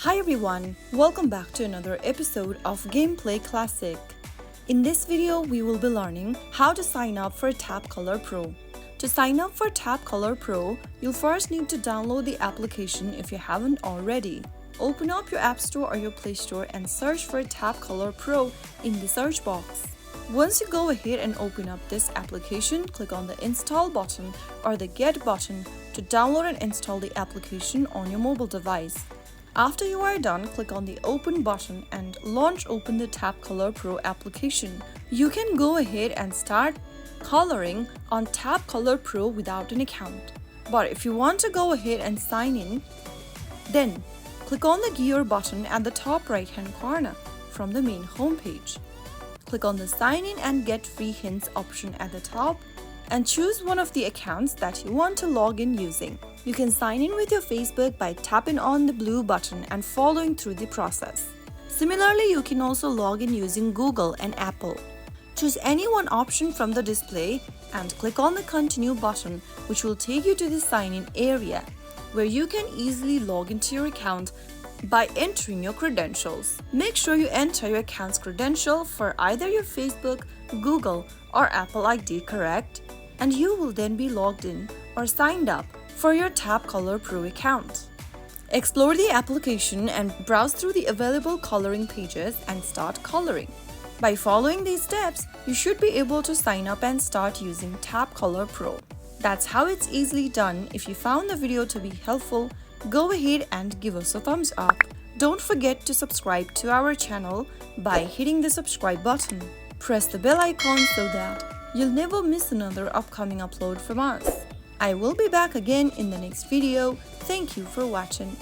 Hi everyone, welcome back to another episode of Gameplay Classic. In this video, we will be learning how to sign up for Tap Color Pro. To sign up for Tap Color Pro, you'll first need to download the application if you haven't already. Open up your App Store or your Play Store and search for Tap Color Pro in the search box. Once you go ahead and open up this application, click on the Install button or the Get button to download and install the application on your mobile device. After you are done, click on the Open button and open the Tap Color Pro application. You can go ahead and start coloring on Tap Color Pro without an account. But if you want to go ahead and sign in, then click on the gear button at the top right hand corner from the main homepage. Click on the Sign in and Get Free Hints option at the top and choose one of the accounts that you want to log in using. You can sign in with your Facebook by tapping on the blue button and following through the process. Similarly, you can also log in using Google and Apple. Choose any one option from the display and click on the Continue button, which will take you to the sign-in area, where you can easily log into your account by entering your credentials. Make sure you enter your account's credential for either your Facebook, Google, or Apple ID correct, and you will then be logged in or signed up for your Tap Color Pro account. Explore the application and browse through the available coloring pages and start coloring. By following these steps, you should be able to sign up and start using Tap Color Pro. That's how it's easily done. If you found the video to be helpful, go ahead and give us a thumbs up. Don't forget to subscribe to our channel by hitting the subscribe button. Press the bell icon so that you'll never miss another upcoming upload from us. I will be back again in the next video. Thank you for watching.